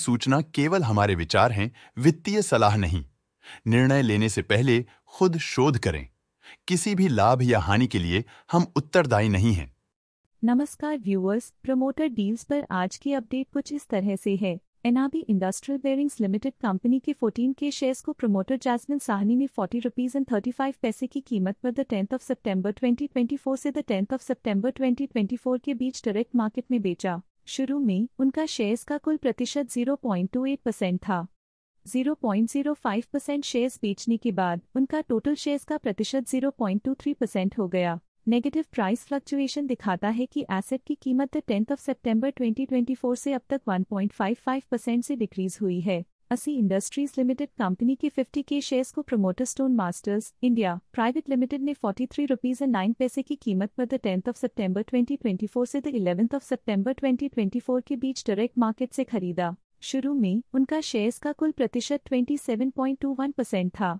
सूचना केवल हमारे विचार हैं, वित्तीय सलाह नहीं। निर्णय लेने से पहले खुद शोध करें। किसी भी लाभ या हानि के लिए हम उत्तरदायी नहीं हैं। नमस्कार व्यूअर्स, प्रमोटर डील्स पर आज की अपडेट कुछ इस तरह से है। NRB industrial bearings limited company के 14 के शेयर्स को प्रमोटर जैस्मिन साहनी ने 40 रुपीज एंड 35 पैसे की कीमत पर द 10th ऑफ सितंबर 2024 से द 10th ऑफ सितंबर 2024 के बीच डायरेक्ट मार्केट में बेचा। शुरू में उनका शेयर्स का कुल प्रतिशत 0.28% था। 0.05% शेयर्स बेचने के बाद उनका टोटल शेयर्स का प्रतिशत 0.23% हो गया। नेगेटिव प्राइस फ्लक्चुएशन दिखाता है कि एसेट की कीमत 10th ऑफ सितंबर 2024 से अब तक 1.55% से डिक्रीज हुई है। असी इंडस्ट्रीज लिमिटेड कंपनी के 50 के शेयर्स को promoter stone masters India private limited ने 43 रुपीज एंड 9 पैसे की कीमत पर द 10th ऑफ सितंबर 2024 से द 11th ऑफ सितंबर 2024 के बीच डायरेक्ट मार्केट से खरीदा। शुरू में उनका शेयर्स का कुल प्रतिशत 27.21% था।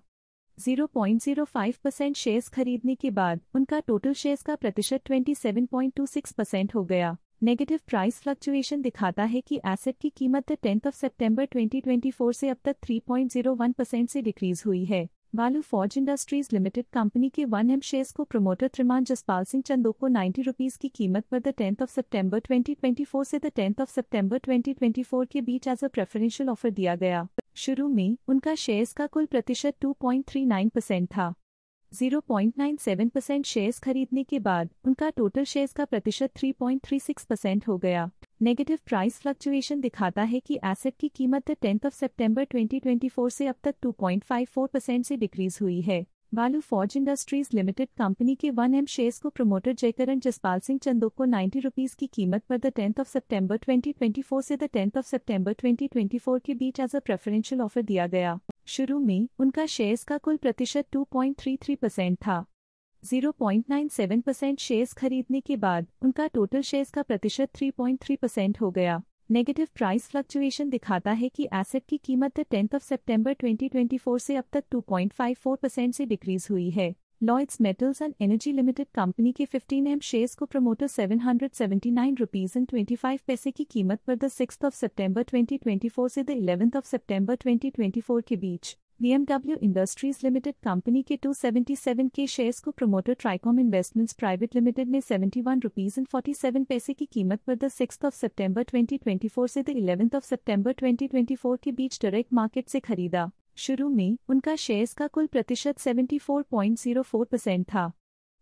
0.05% शेयर्स खरीदने के बाद उनका टोटल शेयर्स का प्रतिशत 27.26% हो गया। नेगेटिव प्राइस फ्लक्चुएशन दिखाता है कि एसेट की कीमत 10th ऑफ सितंबर 2024 से अब तक 3.01% से डिक्रीज हुई है। वालू फॉर्ज इंडस्ट्रीज लिमिटेड कंपनी के 1M शेयर्स को प्रमोटर त्रिमान जसपाल सिंह चंदो को 90 रुपीज की कीमत पर द 10th ऑफ सितंबर 2024 से द 10th ऑफ सितंबर 2024 के बीच एज अ प्रेफरेंशियल ऑफर दिया गया। शुरू में उनका शेयर्स का कुल प्रतिशत 2.39% था। 0.97% शेयर्स खरीदने के बाद उनका टोटल शेयर्स का प्रतिशत 3.36% हो गया। नेगेटिव प्राइस फ्लक्चुएशन दिखाता है कि एसेट की कीमत 10th ऑफ सितंबर 2024 से अब तक 2.54% से डिक्रीज हुई है। वालू फॉर्ज इंडस्ट्रीज लिमिटेड कंपनी के 1M शेयर्स को प्रमोटर जयकरण जसपाल सिंह चंदो को 90 रुपीज की कीमत पर द 10th ऑफ सितंबर 2024 से द 10th ऑफ सितंबर 2024 के बीच एज अ प्रेफरेंशियल ऑफर दिया गया। शुरू में उनका शेयर्स का कुल प्रतिशत 2.33% था। 0.97% शेयर्स खरीदने के बाद उनका टोटल शेयर्स का प्रतिशत 3.3% हो गया। नेगेटिव प्राइस फ्लक्चुएशन दिखाता है कि एसेट की कीमत 10th ऑफ सितंबर 2024 से अब तक 2.54% से डिक्रीज हुई है। Lloyds Metals and Energy Limited company के 15M शेयर्स को प्रमोटर 779 रुपीज एंड 25 पैसे की कीमत पर द 6th ऑफ सितंबर 2024 से द 11th ऑफ सितंबर 2024 के बीच। BMW इंडस्ट्रीज लिमिटेड कंपनी के 277 के शेयर्स को promoter trichome investments private limited ने 71 रुपीज एंड 47 पैसे की कीमत पर द 6th ऑफ सितंबर 2024 से द 11th ऑफ सितंबर 2024 के बीच डायरेक्ट मार्केट से खरीदा। शुरू में उनका शेयर्स का कुल प्रतिशत 74.04% था।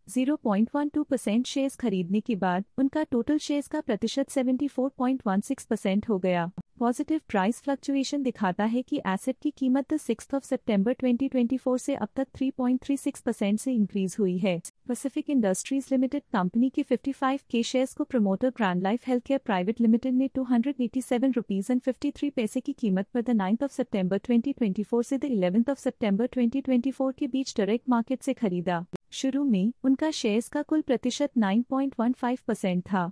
0.12% शेयर्स खरीदने के बाद उनका टोटल शेयर्स का प्रतिशत 74.16% हो गया। पॉजिटिव प्राइस फ्लक्चुएशन दिखाता है कि एसेट की कीमत 6th ऑफ सितंबर 2024 से अब तक 3.36% से इंक्रीज हुई है। पैसिफिक इंडस्ट्रीज लिमिटेड कंपनी के 55 के शेयर्स को promoter grand life health care private limited ने 287 रुपीज एंड 53 पैसे की कीमत पर द 9th ऑफ सितंबर 2024 से द 11th ऑफ सितंबर 2024 के बीच डायरेक्ट मार्केट से खरीदा। शुरू में उनका शेयर्स का कुल प्रतिशत 9.15% था।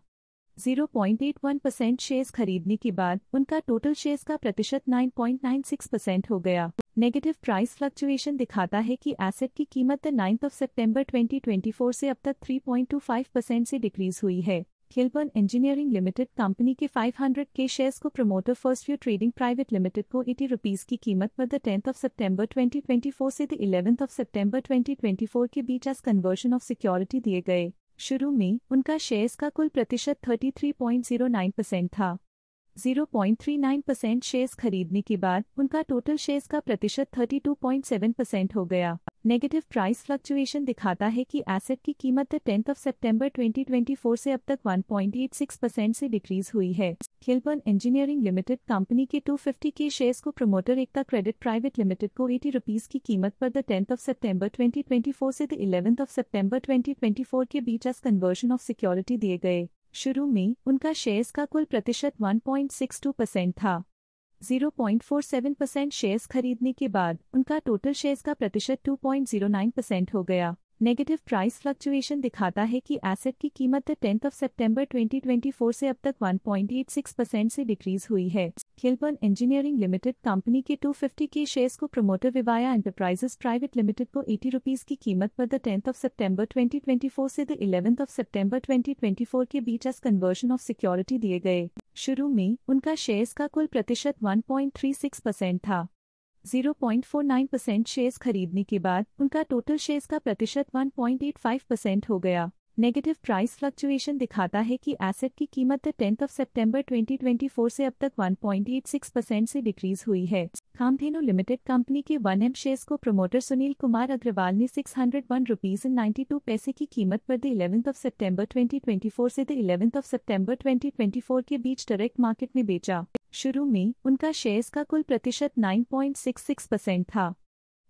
0.81% शेयर्स खरीदने के बाद उनका टोटल शेयर्स का प्रतिशत 9.96% हो गया। नेगेटिव प्राइस फ्लक्चुएशन दिखाता है कि एसेट की कीमत 9th ऑफ सितंबर 2024 से अब तक 3.25% से डिक्रीज हुई है। खिलबर्न इंजीनियरिंग लिमिटेड कंपनी के 500 के शेयर्स को promoter first view trading private limited को 80 रुपीज की कीमत पर द 10th ऑफ सितंबर 2024 से द 11th ऑफ सितंबर 2024 के बीच एज कन्वर्जन ऑफ सिक्योरिटी दिए गए। शुरू में उनका शेयर्स का कुल प्रतिशत 33.09% था। 0.39% शेयर्स खरीदने के बाद उनका टोटल शेयर्स का प्रतिशत 32.7% हो गया। नेगेटिव प्राइस फ्लक्चुएशन दिखाता है कि एसेट की कीमत 10th ऑफ सितंबर 2024 से अब तक 1.86% से डिक्रीज हुई है। खिलबर्न इंजीनियरिंग लिमिटेड कंपनी के 250 के शेयर्स को प्रमोटर एकता क्रेडिट प्राइवेट लिमिटेड को 80 रुपीज की कीमत पर द 10th ऑफ सितंबर 2024 से द 11th ऑफ सितंबर 2024 के बीच एज कन्वर्जन ऑफ सिक्योरिटी दिए गए। शुरू में उनका शेयर्स का कुल प्रतिशत 1.62% था। 0.47% शेयर्स खरीदने के बाद उनका टोटल शेयर्स का प्रतिशत 2.09% हो गया। नेगेटिव प्राइस फ्लक्चुएशन दिखाता है कि एसेट की कीमत 10th ऑफ सितंबर 2024 से अब तक 1.86% से डिक्रीज हुई है। खिलबर्न इंजीनियरिंग लिमिटेड कंपनी के 250 के शेयर्स को प्रमोटर विवाया एंटरप्राइजेस प्राइवेट लिमिटेड को 80 रुपीस की कीमत पर द 10th of September 2024 से द 11th of September 2024 के बीच एज कन्वर्जन ऑफ सिक्योरिटी दिए गए। शुरू में उनका शेयर्स का कुल प्रतिशत 1.36% था। 0.49% शेयर्स खरीदने के बाद उनका टोटल शेयर्स का प्रतिशत 1.85% हो गया। नेगेटिव प्राइस फ्लक्चुएशन दिखाता है कि एसेट की कीमत 10th of September 2024 से अब तक 1.86% से डिक्रीज हुई है। कामधेनु लिमिटेड कंपनी के 1M शेयर्स को प्रमोटर सुनील कुमार अग्रवाल ने 601 रुपीस 92 पैसे की कीमत पर द 11th of September 2024 से द 11th of September 2024 के बीच डायरेक्ट मार्केट में बेचा। शुरू में उनका शेयर्स का कुल प्रतिशत 9.66% था।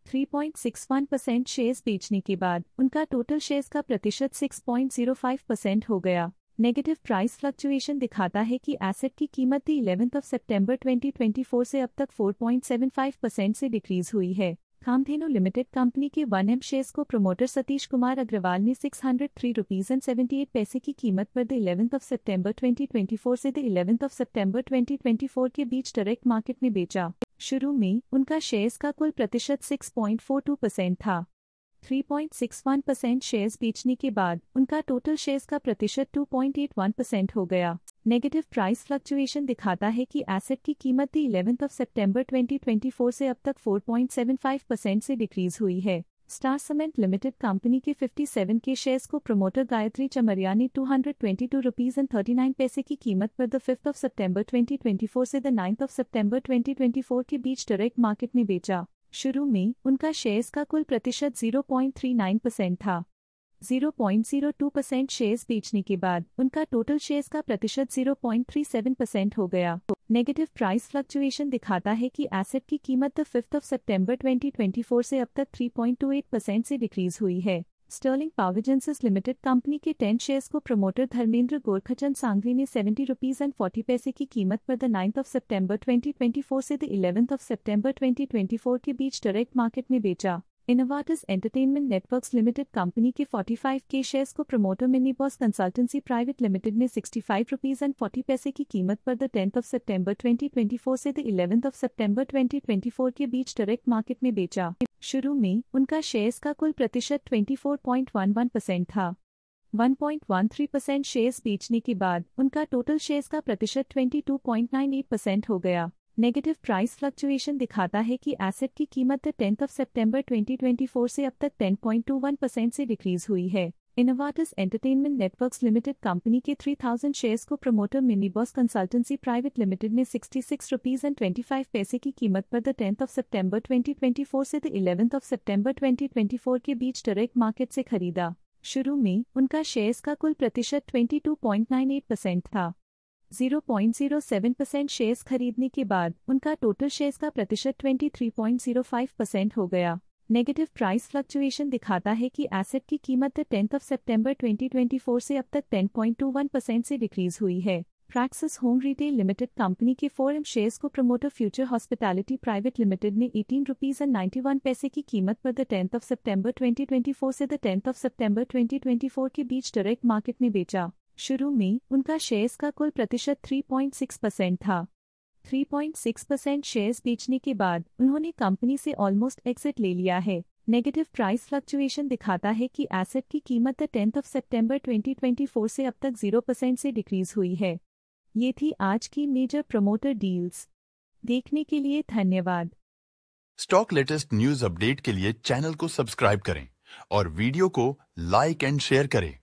3.61% शेयर्स बेचने के बाद उनका टोटल शेयर्स का प्रतिशत 6.05% हो गया। नेगेटिव प्राइस फ्लक्चुएशन दिखाता है कि एसेट की कीमत 11th of September 2024 से अब तक 4.75% से डिक्रीज हुई है। कामधेनु लिमिटेड कंपनी के 1M शेयर्स को प्रमोटर सतीश कुमार अग्रवाल ने 603 रुपीस 78 पैसे की कीमत पर द 11th of September 2024 से द 11th of September 2024 के बीच डायरेक्ट मार्केट में बेचा। शुरू में उनका शेयर्स का कुल प्रतिशत 6.42% था। 3.61% शेयर्स बेचने के बाद उनका टोटल शेयर्स का प्रतिशत 2.81% हो गया। नेगेटिव प्राइस फ्लक्चुएशन दिखाता है कि एसेट की कीमत 11th of September 2024 से अब तक 4.75% से डिक्रीज हुई है। स्टार सीमेंट लिमिटेड कंपनी के 57 के शेयर्स को प्रमोटर गायत्री चमरिया ने 222 रुपीस 39 पैसे की कीमत पर द 5th of September 2024 से द 9th of September 2024 के बीच डायरेक्ट मार्केट में बेचा। शुरू में उनका शेयर्स का कुल प्रतिशत 0.39% था। 0.02% शेयर्स बेचने के बाद उनका टोटल शेयर्स का प्रतिशत 0.37% हो गया। नेगेटिव प्राइस फ्लक्चुएशन दिखाता है कि एसेट की कीमत 5th of September 2024 से अब तक 3.28% से डिक्रीज हुई है। Sterling Power Agencies Limited company के 10 शेयर्स को प्रमोटर धर्मेंद्र गोरखचंद सांघवी ने 70 रुपीस 40 पैसे की कीमत पर द 9th of September 2024 से द 11th of September 2024 के बीच डायरेक्ट मार्केट में बेचा। इनोवाटिस एंटरटेनमेंट नेटवर्क्स लिमिटेड कंपनी के 45 के शेयर्स को promoter mini boss consultancy private limited ने 65 रुपीस 40 पैसे की कीमत पर द 10th of September 2024 से द 11th of September 2024 के बीच डायरेक्ट मार्केट में बेचा। शुरू में उनका शेयर्स का कुल प्रतिशत 24.11% था। 1.13% शेयर्स बेचने के बाद उनका टोटल शेयर्स का प्रतिशत 22.98% हो गया। नेगेटिव प्राइस फ्लक्चुएशन दिखाता है कि एसेट की कीमत 10th of September 2024 से अब तक 10.21% से डिक्रीज हुई है। इनोवाटिस एंटरटेनमेंट नेटवर्क्स लिमिटेड कंपनी के 3000 शेयर्स को promoter mini boss consultancy private limited ने 66 रुपीस 25 पैसे की कीमत पर द 10th of September 2024 से द 11th of September 2024 के बीच डायरेक्ट मार्केट से खरीदा। शुरू में उनका शेयर्स का कुल प्रतिशत 22.98% था। 0.07% शेयर्स खरीदने के बाद उनका टोटल शेयर्स का प्रतिशत 23.05% हो गया। नेगेटिव प्राइस फ्लक्चुएशन दिखाता है कि एसेट की कीमत 10th of September 2024 से अब तक 10.21% से डिक्रीज हुई है। Praxis home retail limited company के 4M शेयर्स को promoter future hospitality private limited ने 18 रुपीस 91 पैसे की कीमत पर द 10th of September 2024 से द 10th of September 2024 के बीच डायरेक्ट मार्केट में बेचा। शुरू में उनका शेयर्स का कुल प्रतिशत 3.6% था। 3.6% शेयर्स बेचने के बाद उन्होंने कंपनी से ऑलमोस्ट एग्जिट ले लिया है। नेगेटिव प्राइस फ्लक्चुएशन दिखाता है कि एसेट की कीमत 10th of September 2024 से अब तक 0% से डिक्रीज हुई है। ये थी आज की मेजर प्रमोटर डील्स। देखने के लिए धन्यवाद। स्टॉक लेटेस्ट न्यूज अपडेट के लिए चैनल को सब्सक्राइब करें और वीडियो को लाइक एंड शेयर करें।